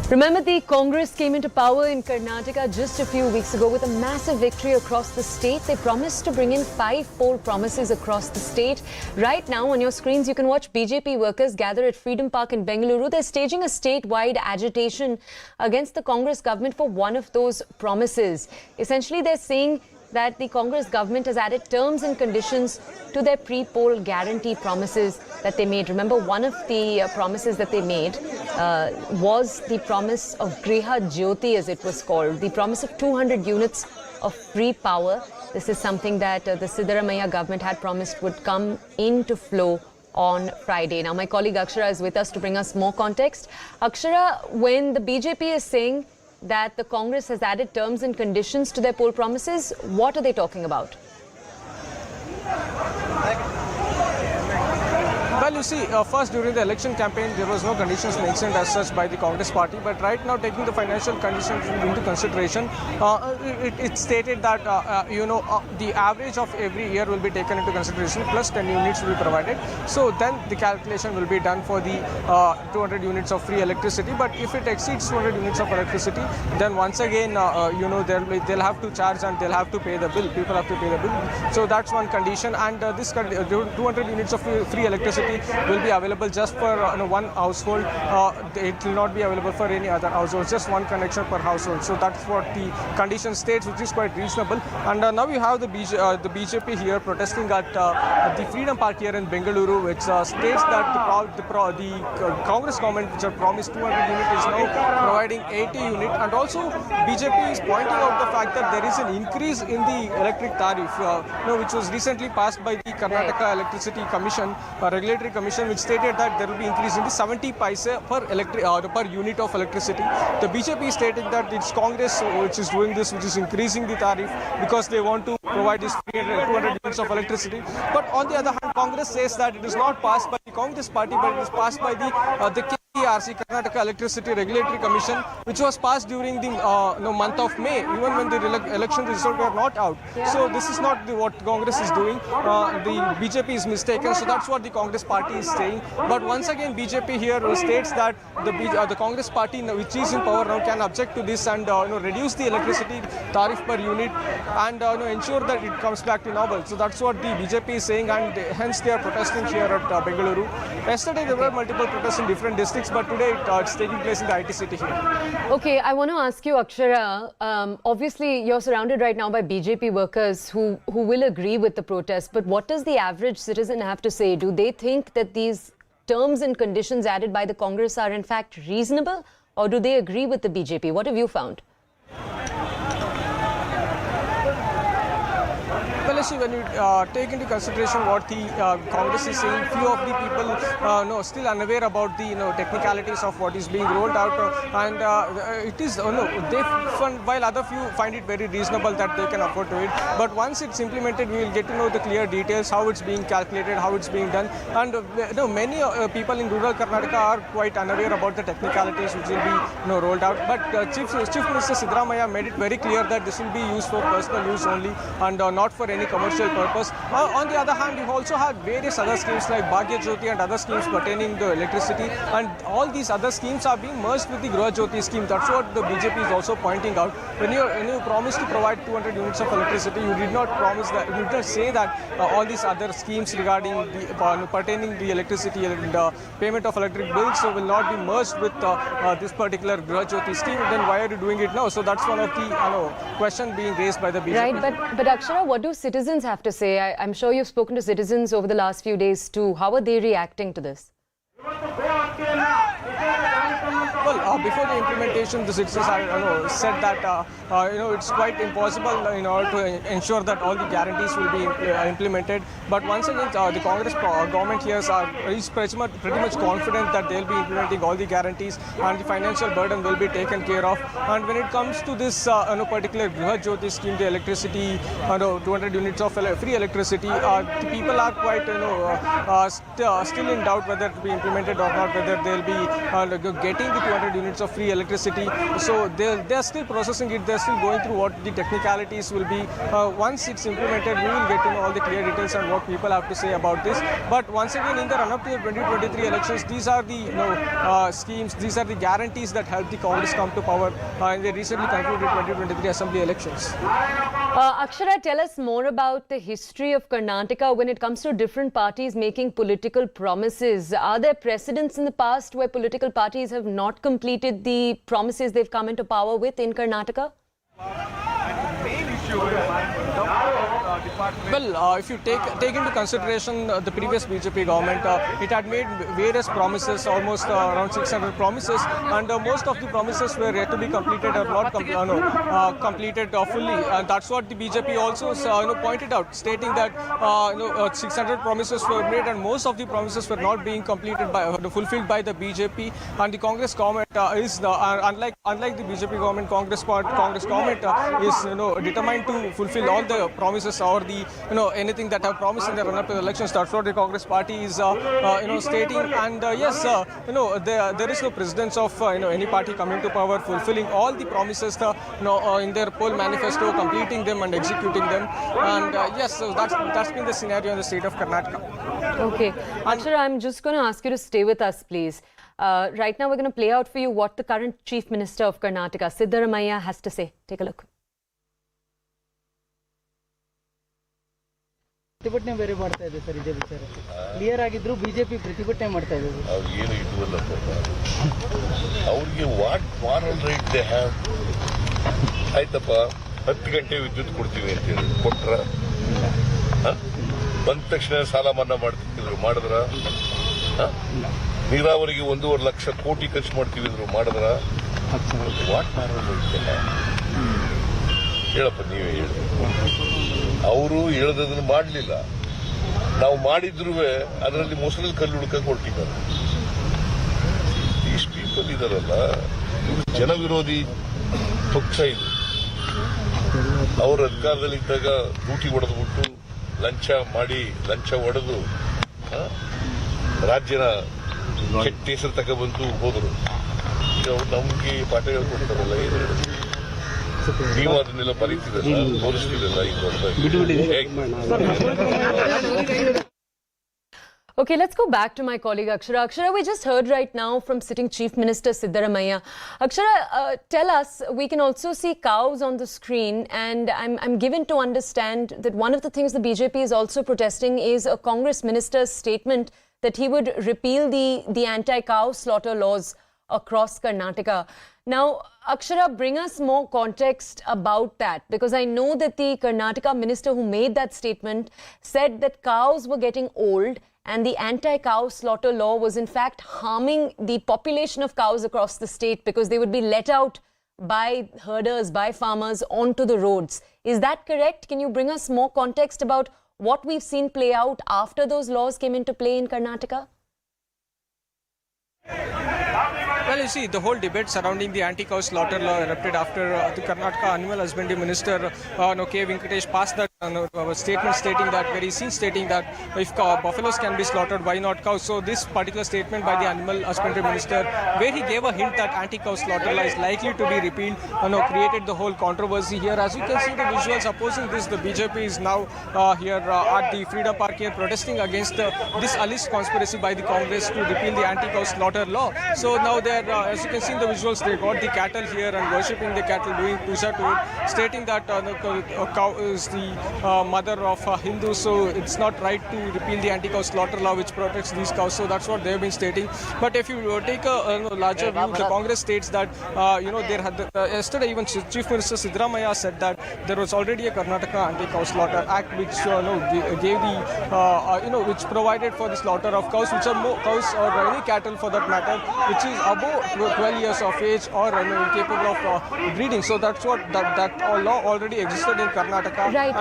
Remember, the Congress came into power in Karnataka just a few weeks ago with a massive victory across the state. They promised to bring in 5 poll promises across the state. Right now on your screens, you can watch BJP workers gather at Freedom Park in Bengaluru. They're staging a statewide agitation against the Congress government for one of those promises. Essentially, they're saying that the Congress government has added terms and conditions to their pre-poll guarantee promises that they made. Remember, one of the promises that they made was the promise of Griha Jyoti, as it was called, the promise of 200 units of free power. This is something that the Siddaramaiah government had promised would come into flow on Friday. Now, my colleague Akshara is with us to bring us more context. Akshara, when the BJP is saying that the Congress has added terms and conditions to their poll promises, what are they talking about? Well, you see, first during the election campaign, there was no conditions mentioned as such by the Congress party. But right now, taking the financial conditions into consideration, it stated that, the average of every year will be taken into consideration, plus 10 units will be provided. So then the calculation will be done for the 200 units of free electricity. But if it exceeds 200 units of electricity, then once again, they'll have to charge and they'll have to pay the bill. People have to pay the bill. So that's one condition. And this 200 units of free electricity will be available just for one household. It will not be available for any other household, just one connection per household. So that's what the condition states, which is quite reasonable. And now you have the BJP here protesting at the Freedom Park here in Bengaluru, which states that the Congress government, which had promised 200 units, is now providing 80 units. And also BJP is pointing out the fact that there is an increase in the electric tariff, which was recently passed by the Karnataka Electricity Commission, Regulatory Commission, which stated that there will be increase in the 70 paise per unit of electricity. The BJP is stating that it's Congress which is doing this, which is increasing the tariff because they want to provide this 200 units of electricity. But on the other hand, Congress says that it is not passed by the Congress party, but it is passed by the KERC, Karnataka Electricity Regulatory Commission, which was passed during the month of May, even when the election results were not out. Yeah. So this is not what Congress is doing. The BJP is mistaken. So that's what the Congress party is saying. But once again, BJP here states that the Congress party, which is in power now, can object to this and reduce the electricity tariff per unit and ensure that it comes back to normal. So that's what the BJP is saying, and hence they are protesting here at Bengaluru. Yesterday there were multiple protests in different districts, but today it's taking place in the IT city here. Okay, I want to ask you, Akshara, obviously you're surrounded right now by BJP workers who will agree with the protest, but what does the average citizen have to say? Do they think that these terms and conditions added by the Congress are in fact reasonable, or do they agree with the BJP? What have you found? Well, see, when you take into consideration what the Congress is saying, few of the people still unaware about the technicalities of what is being rolled out, and it is while other few find it very reasonable that they can afford to it. But once it's implemented, we will get to know the clear details, how it's being calculated, how it's being done, and many people in rural Karnataka are quite unaware about the technicalities which will be rolled out. But Chief Minister Siddaramaiah made it very clear that this will be used for personal use only and not for any commercial purpose. On the other hand, you also have various other schemes like Bhagya Jyoti and other schemes pertaining to electricity, and all these other schemes are being merged with the Griha Jyoti scheme. That's what the BJP is also pointing out. When you promised to provide 200 units of electricity, you did not promise that, you did not say that all these other schemes regarding the pertaining the electricity and payment of electric bills will not be merged with this particular Griha Jyoti scheme. Then why are you doing it now? So that's one of the question being raised by the BJP. Right, but Akshara, what do citizens have to say? I'm sure you've spoken to citizens over the last few days too. How are they reacting to this? Well, before the implementation, the citizens said that it's quite impossible in order to ensure that all the guarantees will be implemented. But once again, the Congress government here is pretty much confident that they'll be implementing all the guarantees and the financial burden will be taken care of. And when it comes to this particular Griha Jyoti scheme, the electricity, 200 units of free electricity, the people are quite still in doubt whether it will be implemented or not, whether they'll be getting the 200 units units of free electricity. So they're still processing it. They're still going through what the technicalities will be. Once it's implemented, we will get to know all the clear details and what people have to say about this. But once again, in the run-up to the 2023 elections, these are the schemes, these are the guarantees that help the Congress come to power in the recently concluded 2023 assembly elections. Akshara, tell us more about the history of Karnataka when it comes to different parties making political promises. Are there precedents in the past where political parties have not completed the promises they've come into power with in Karnataka? Well, if you take into consideration the previous BJP government, it had made various promises, almost around 600 promises, and most of the promises were yet to be completed or not completed fully. And that's what the BJP also pointed out, stating that 600 promises were made and most of the promises were not being completed fulfilled by the BJP. And the Congress government is unlike the BJP government, Congress government is determined to fulfill all the promises or the anything that have promised in the run-up to the elections. That's what the Congress party is stating. And yes, there is no precedence of any party coming to power fulfilling all the promises in their poll manifesto, completing them and executing them. And yes, so that's been the scenario in the state of Karnataka. Okay, Akshara, I'm just going to ask you to stay with us, please. Right now, we're going to play out for you what the current Chief Minister of Karnataka, Siddaramaiah, has to say. Take a look. ಪ್ರತಿಭಟನೆ ಬೇರೆ ಮಾಡ್ತಾ ಇದೆ sir ಇದೇ ವಿಚಾರಕ್ಕೆ clear ಆಗಿದ್ರು BJP ಪ್ರತಿಭಟನೆ ಮಾಡ್ತಾ ಇದೆ ಅವ್ರು ಏನು ಇಟ್ವಲ್ಲಪ್ಪ ಅವ್ರಿಗೆ what moral right they have ಆಯ್ತಪ್ಪ 10 ಗಂಟೆ ವಿದ್ಯುತ್ ಕೊಡ್ತೀವಿ ಅಂತೇಳಿ ಕೊಟ್ರ ಬಂದ ತಕ್ಷಣ ಸಾಲ ಮನ್ನಾ ಮಾಡ್ತಿದ್ರು ಮಾಡಿದ್ರ ನೀರಾವರಿಗೆ 1.5 ಲಕ್ಷ ಕೋಟಿ ಖರ್ಚು ಮಾಡ್ತೀವಿ ಅಂದ್ರು ಮಾಡಿದ್ರ what moral right they have ಹೇಳಪ್ಪ ನೀವೇ ಹೇಳಿ ಅವರು ಹೇಳದನ್ನು ಮಾಡಲಿಲ್ಲ ನಾವು ಮಾಡಿದ್ರು ಅದರಲ್ಲಿ ಮೊಸರಲ್ಲಿ ಕಲ್ಲು ಹುಡುಕಕ್ಕೆ ಹೊರಟಿದ್ದಾರೆ ಈಸ್ ಪೀಪಲ್ ಇದಾರಲ್ಲ ಜನ ವಿರೋಧಿ ಪಕ್ಷ ಇದು ಅವರು ಅಧಿಕಾರದಲ್ಲಿದ್ದಾಗ ಡ್ಯೂಟಿ ಹೊಡೆದ್ಬಿಟ್ಟು ಲಂಚ ಹೊಡೆದು ರಾಜ್ಯನ ಕೆಟ್ಟ ಹೆಸರು ತಗೊಬಂದು ಹೋದರು ಈಗ ಅವ್ರು ನಮ್ಗೆ ಪಾಠ ಹೇಳ್ಕೊಡ್ತಾರಲ್ಲ ಏನು ಹೇಳೋದು ನೀವು ಅದನ್ನೆಲ್ಲ ಬರೀತಿರಲ್ಲ ತೋರಿಸ್ತಿರಲ್ಲ ಈಗ Okay, let's go back to my colleague Akshara. Akshara, we just heard right now from sitting Chief Minister Siddaramaiah. Akshara, tell us, we can also see cows on the screen, and I'm given to understand that one of the things the BJP is also protesting is a Congress minister's statement that he would repeal the anti-cow slaughter laws across Karnataka. Now, Akshara, bring us more context about that, because I know that the Karnataka minister who made that statement said that cows were getting old and the anti-cow slaughter law was in fact harming the population of cows across the state because they would be let out by herders, by farmers onto the roads. Is that correct? Can you bring us more context about what we've seen play out after those laws came into play in Karnataka? Well, you see, the whole debate surrounding the anti-cow slaughter law erupted after the Karnataka Animal Husbandry Minister K. Venkatesh passed that statement stating that, where he seen stating that if buffaloes can be slaughtered, why not cows? So this particular statement by the Animal Husbandry Minister, where he gave a hint that anti-cow slaughter law is likely to be repealed, created the whole controversy here. As you can see the visuals opposing this, the BJP is now here at the Freedom Park here protesting against this alleged conspiracy by the Congress to repeal the anti-cow slaughter law. So now they're as you can see in the visuals, they got the cattle here and worshipping the cattle, doing puja to it, stating that a cow is the mother of Hindus, so it's not right to repeal the anti-cow slaughter law which protects these cows. So that's what they've been stating. But if you take a larger view, the Congress states that there had yesterday even Chief Minister Siddaramaiah said that there was already a Karnataka Anti-Cow Slaughter Act which gave the which provided for the slaughter of cows, which are more cows or any cattle for that matter, which is above 12 years of age or incapable of breeding. So that's what that law already existed in Karnataka. Right.